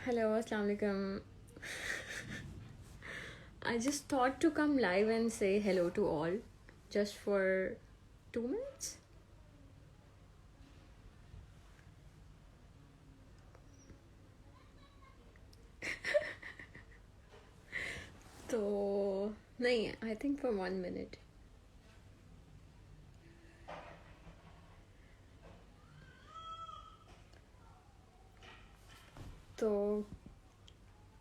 Hello, Assalamu alaikum. I just thought to come live and say hello to all just for 2 minutes. So, nahin, I think for 1 minute. तो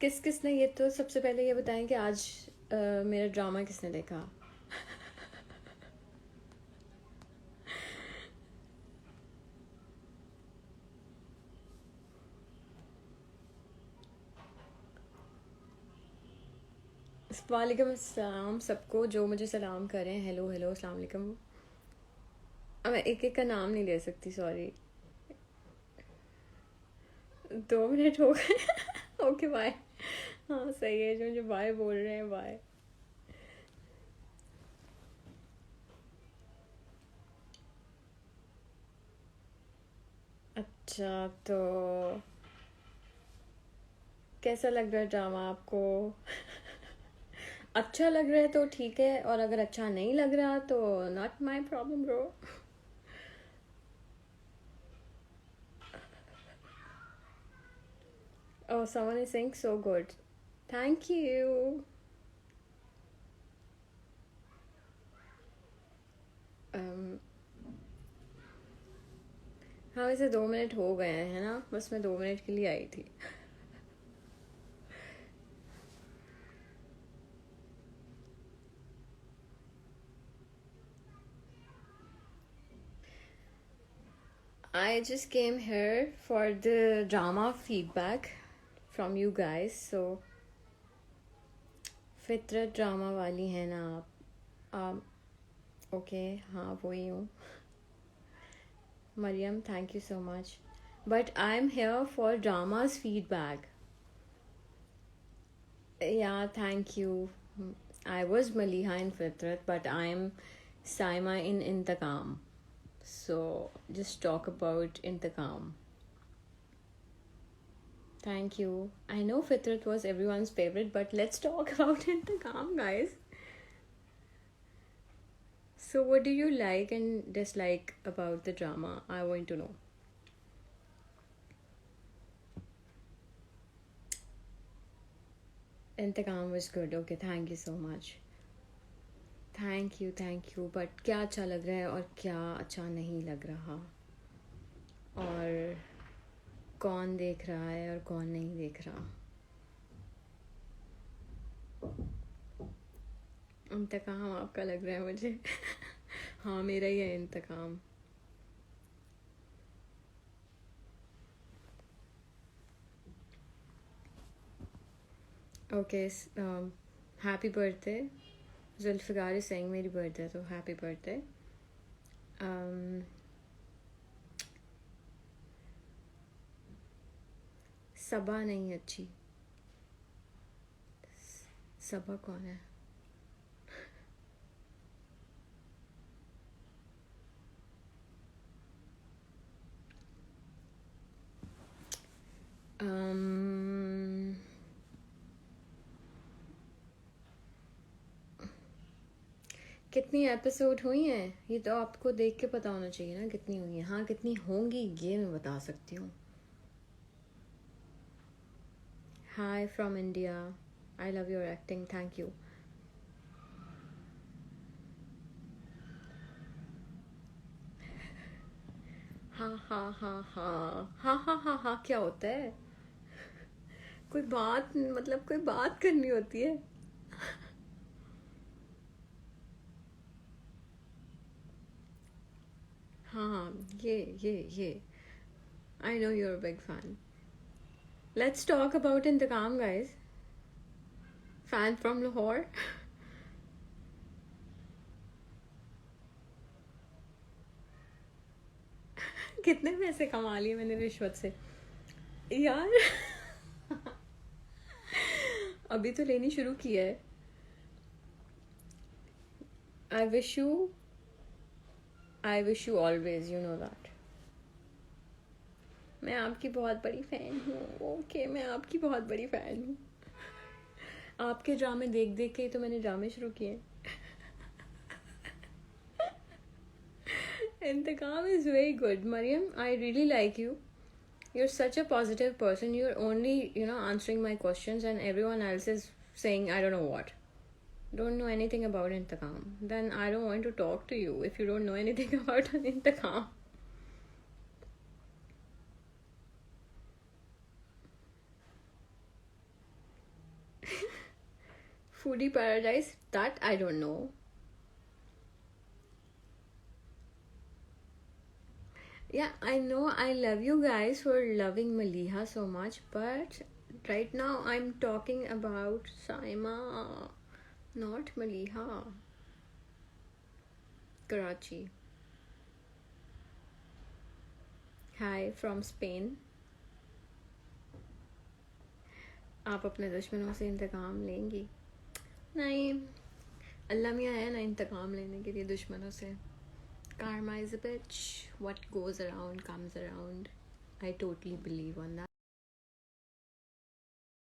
किस किसने ये तो सबसे पहले ये बताएं कि आज मेरा ड्रामा किसने देखा. वालेकुम अस्सलाम सबको जो मुझे सलाम करें. हेलो हेलो अस्सलाम वालेकुम. अब मैं एक एक का नाम नहीं ले सकती, सॉरी. 2 मिनट हो गए. Okay bye. हाँ सही है, जो मुझे बाय बोल रहे हैं बाय. अच्छा, तो कैसा लग रहा है ड्रामा आपको? अच्छा लग रहा है तो ठीक है, और अगर अच्छा नहीं लग रहा तो not my problem bro. Oh, someone is saying so good. Thank you. Um, हाँ वैसे 2 मिनट हो गए हैं ना, बस मैं 2 मिनट के लिए आई थी. I just came here for the drama feedback from you guys. So फितरत ड्रामा वाली है ना आप? ओके हाँ वही हूँ. Mariam, thank you so much. But I'm here for drama's feedback. Yeah, thank you. I was Maliha in Fitrat, but I'm Saima in Inteqam. So just talk about Inteqam. Thank you. I know Fitrat was everyone's favorite, but let's talk about Inteqam, guys. So what do you like and dislike about the drama? I want to know. Inteqam was good. Okay, thank you so much. Thank you. But क्या अच्छा लग रहा है और क्या अच्छा नहीं लग रहा, और कौन देख रहा है और कौन नहीं देख रहा. इंतकाम आपका लग रहा है मुझे. हाँ मेरा ही है इंतकाम. Okay, happy birthday. Zulfiqar is saying मेरी बर्थडे, तो हैप्पी बर्थडे. सबा नहीं अच्छी. सबा कौन है? कितनी एपिसोड हुई हैं ये तो आपको देख के पता होना चाहिए ना, कितनी हुई हैं. हाँ कितनी होंगी ये मैं बता सकती हूँ. हाय from India. I love your acting. Thank you. हाँ हाँ हाँ हाँ हाँ हाँ हाँ हाँ क्या होता है? कोई बात, मतलब कोई बात करनी होती है. हाँ ये I know you're a big fan. Let's talk about Inteqam, guys. Fan from Lahore. कितने पैसे कमा लिए मैंने रिश्वत से यार. अभी तो लेनी शुरू की है. I wish you always, you know that. मैं आपकी बहुत बड़ी फ़ैन हूँ. ओके, मैं आपकी बहुत बड़ी फ़ैन हूँ. आपके ड्रामे देख देख के ही तो मैंने ड्रामे शुरू किए. Inteqam is very good, Mariam. I really like you. You're such a positive person. You're only, answering my questions, and everyone else is saying, I don't know what. Don't know anything about Inteqam. Then I don't want to talk to you if you don't know anything about Inteqam. Foodie Paradise, that I don't know. Yeah, I know I love you guys for loving Maliha so much, but right now I'm talking about Saima, not Maliha. Karachi. Hi from Spain. आप अपने दुश्मनों से इंतकाम लेंगी? नहीं, अल्लाह मियाँ है ना इंतकाम लेने के लिए दुश्मनों से. Karma is a bitch. What goes around comes around. I totally believe on that.